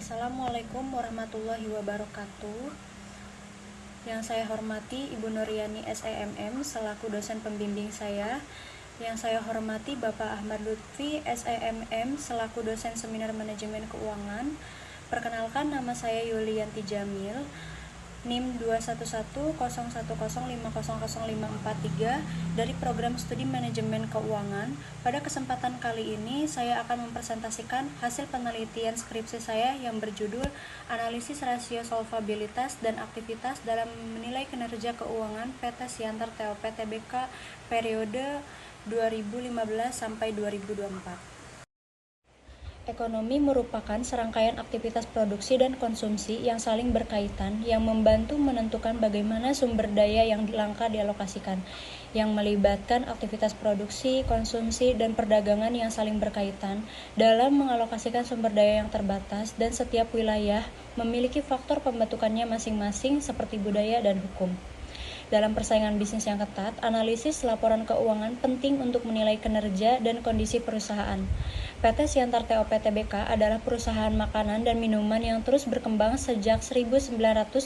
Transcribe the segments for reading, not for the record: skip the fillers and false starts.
Assalamualaikum warahmatullahi wabarakatuh. Yang saya hormati Ibu Nuriani SEMM selaku dosen pembimbing saya. Yang saya hormati Bapak Ahmad Lutfi SEMM selaku dosen seminar manajemen keuangan. Perkenalkan, nama saya Yulianti Jamil, NIM 21101050054 dari program studi manajemen keuangan. Pada kesempatan kali ini saya akan mempresentasikan hasil penelitian skripsi saya yang berjudul Analisis Rasio Solvabilitas dan Aktivitas dalam Menilai Kinerja Keuangan PT Siantar TOP Tbk periode 2015 sampai 2024. Ekonomi merupakan serangkaian aktivitas produksi dan konsumsi yang saling berkaitan, yang membantu menentukan bagaimana sumber daya yang langka dialokasikan, yang melibatkan aktivitas produksi, konsumsi, dan perdagangan yang saling berkaitan dalam mengalokasikan sumber daya yang terbatas, dan setiap wilayah memiliki faktor pembentukannya masing-masing seperti budaya dan hukum. Dalam persaingan bisnis yang ketat, analisis laporan keuangan penting untuk menilai kinerja dan kondisi perusahaan. PT Siantar TOP Tbk adalah perusahaan makanan dan minuman yang terus berkembang sejak 1987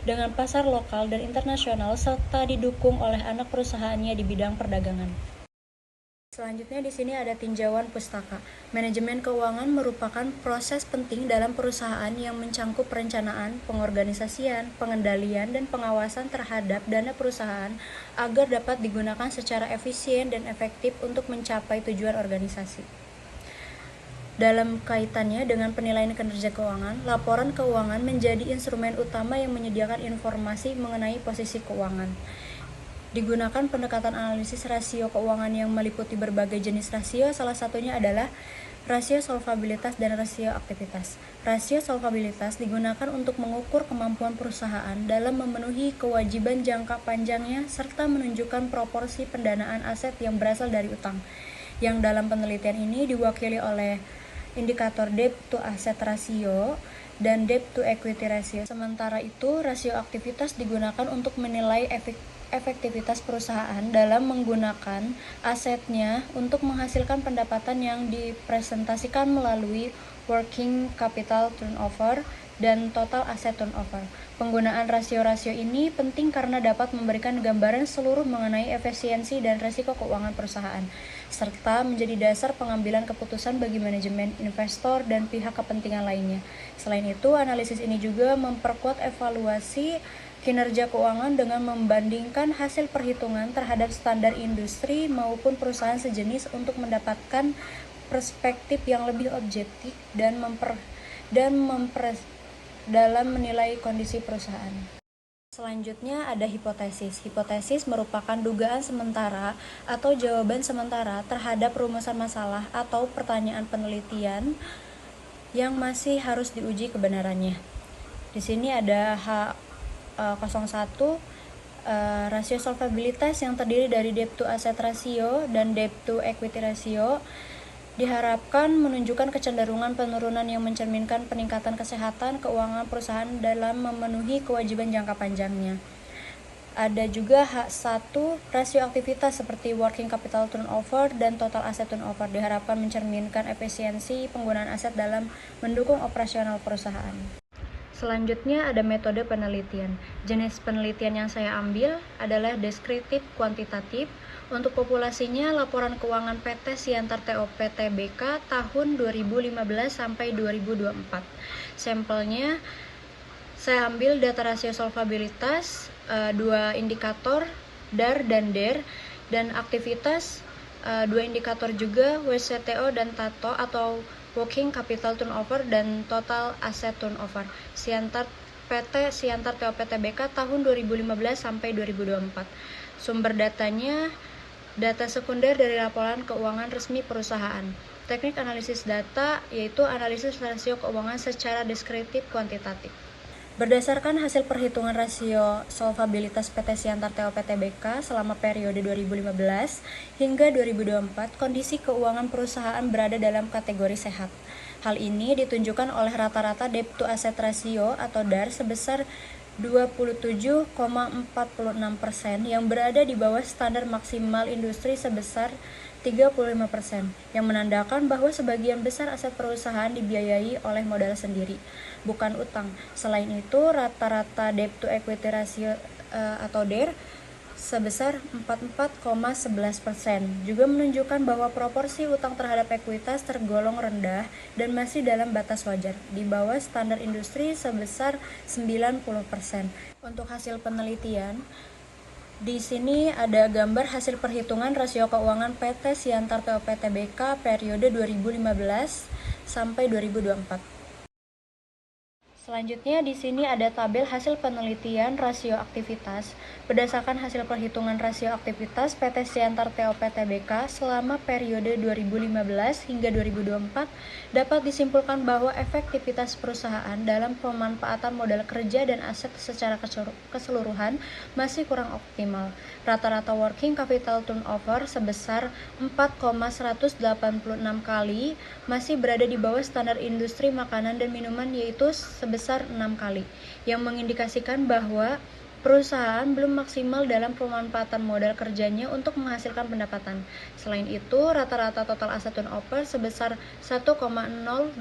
dengan pasar lokal dan internasional serta didukung oleh anak perusahaannya di bidang perdagangan. Selanjutnya di sini ada tinjauan pustaka. Manajemen keuangan merupakan proses penting dalam perusahaan yang mencangkup perencanaan, pengorganisasian, pengendalian, dan pengawasan terhadap dana perusahaan agar dapat digunakan secara efisien dan efektif untuk mencapai tujuan organisasi. Dalam kaitannya dengan penilaian kinerja keuangan, laporan keuangan menjadi instrumen utama yang menyediakan informasi mengenai posisi keuangan. Digunakan pendekatan analisis rasio keuangan yang meliputi berbagai jenis rasio, salah satunya adalah rasio solvabilitas dan rasio aktivitas. Rasio solvabilitas digunakan untuk mengukur kemampuan perusahaan dalam memenuhi kewajiban jangka panjangnya serta menunjukkan proporsi pendanaan aset yang berasal dari utang, yang dalam penelitian ini diwakili oleh indikator debt to asset ratio dan debt to equity ratio. Sementara itu, rasio aktivitas digunakan untuk menilai efektivitas perusahaan dalam menggunakan asetnya untuk menghasilkan pendapatan yang dipresentasikan melalui working capital turnover dan total asset turnover. Penggunaan rasio-rasio ini penting karena dapat memberikan gambaran seluruh mengenai efisiensi dan risiko keuangan perusahaan, serta menjadi dasar pengambilan keputusan bagi manajemen, investor, dan pihak kepentingan lainnya. Selain itu, analisis ini juga memperkuat evaluasi kinerja keuangan dengan membandingkan hasil perhitungan terhadap standar industri maupun perusahaan sejenis untuk mendapatkan perspektif yang lebih objektif dalam menilai kondisi perusahaan. Selanjutnya ada hipotesis. Hipotesis merupakan dugaan sementara atau jawaban sementara terhadap rumusan masalah atau pertanyaan penelitian yang masih harus diuji kebenarannya. Di sini ada H01 rasio solvabilitas yang terdiri dari debt to asset ratio dan debt to equity ratio diharapkan menunjukkan kecenderungan penurunan yang mencerminkan peningkatan kesehatan keuangan perusahaan dalam memenuhi kewajiban jangka panjangnya. Ada juga H1 rasio aktivitas seperti working capital turnover dan total asset turnover diharapkan mencerminkan efisiensi penggunaan aset dalam mendukung operasional perusahaan. Selanjutnya ada metode penelitian. Jenis penelitian yang saya ambil adalah deskriptif kuantitatif. Untuk populasinya, laporan keuangan PT Siantar TOP Tbk tahun 2015 sampai 2024. Sampelnya saya ambil data rasio solvabilitas, 2 indikator DAR dan DER, dan aktivitas 2 indikator juga WCTO dan TATO atau Working Capital Turnover dan Total Asset Turnover. PT Siantar TOP Tbk tahun 2015 sampai 2024. Sumber datanya data sekunder dari laporan keuangan resmi perusahaan. Teknik analisis data yaitu analisis rasio keuangan secara deskriptif kuantitatif. Berdasarkan hasil perhitungan rasio solvabilitas PT Siantar TOP Tbk selama periode 2015 hingga 2024, kondisi keuangan perusahaan berada dalam kategori sehat. Hal ini ditunjukkan oleh rata-rata debt to asset ratio atau DAR sebesar 27,46% yang berada di bawah standar maksimal industri sebesar 35%, yang menandakan bahwa sebagian besar aset perusahaan dibiayai oleh modal sendiri, bukan utang. Selain itu, rata-rata debt to equity ratio atau DER sebesar 44,11%, juga menunjukkan bahwa proporsi utang terhadap ekuitas tergolong rendah dan masih dalam batas wajar, di bawah standar industri sebesar 90%. Untuk hasil penelitian, di sini ada gambar hasil perhitungan rasio keuangan PT Siantar TOP Tbk periode 2015 sampai 2024. Selanjutnya di sini ada tabel hasil penelitian rasio aktivitas. Berdasarkan hasil perhitungan rasio aktivitas PT Siantar TOP Tbk selama periode 2015 hingga 2024, dapat disimpulkan bahwa efektivitas perusahaan dalam pemanfaatan modal kerja dan aset secara keseluruhan masih kurang optimal. Rata-rata working capital turnover sebesar 4,186 kali masih berada di bawah standar industri makanan dan minuman, yaitu sebesar 6 kali, yang mengindikasikan bahwa perusahaan belum maksimal dalam pemanfaatan modal kerjanya untuk menghasilkan pendapatan. Selain itu, rata-rata total aset turnover sebesar 1,083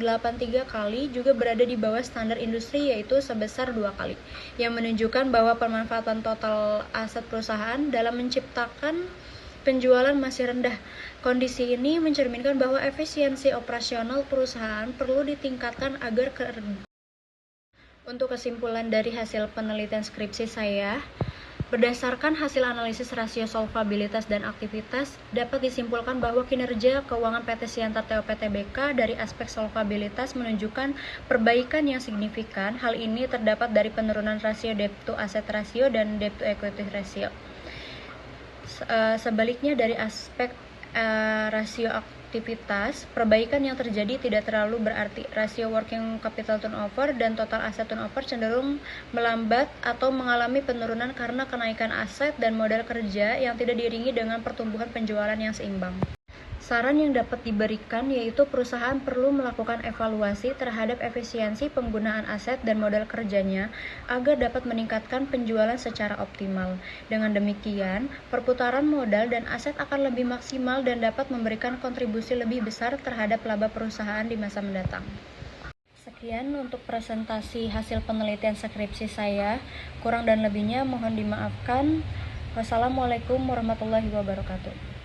kali juga berada di bawah standar industri, yaitu sebesar 2 kali, yang menunjukkan bahwa pemanfaatan total aset perusahaan dalam menciptakan penjualan masih rendah. Kondisi ini mencerminkan bahwa efisiensi operasional perusahaan perlu ditingkatkan agar Untuk kesimpulan dari hasil penelitian skripsi saya, berdasarkan hasil analisis rasio solvabilitas dan aktivitas, dapat disimpulkan bahwa kinerja keuangan PT Siantar TOP Tbk dari aspek solvabilitas menunjukkan perbaikan yang signifikan. Hal ini terdapat dari penurunan rasio debt to asset ratio dan debt to equity ratio. Sebaliknya, dari aspek rasio aktivitas, perbaikan yang terjadi tidak terlalu berarti. Rasio working capital turnover dan total asset turnover cenderung melambat atau mengalami penurunan karena kenaikan aset dan modal kerja yang tidak diiringi dengan pertumbuhan penjualan yang seimbang. Saran yang dapat diberikan yaitu perusahaan perlu melakukan evaluasi terhadap efisiensi penggunaan aset dan modal kerjanya agar dapat meningkatkan penjualan secara optimal. Dengan demikian, perputaran modal dan aset akan lebih maksimal dan dapat memberikan kontribusi lebih besar terhadap laba perusahaan di masa mendatang. Sekian untuk presentasi hasil penelitian skripsi saya. Kurang dan lebihnya mohon dimaafkan. Wassalamualaikum warahmatullahi wabarakatuh.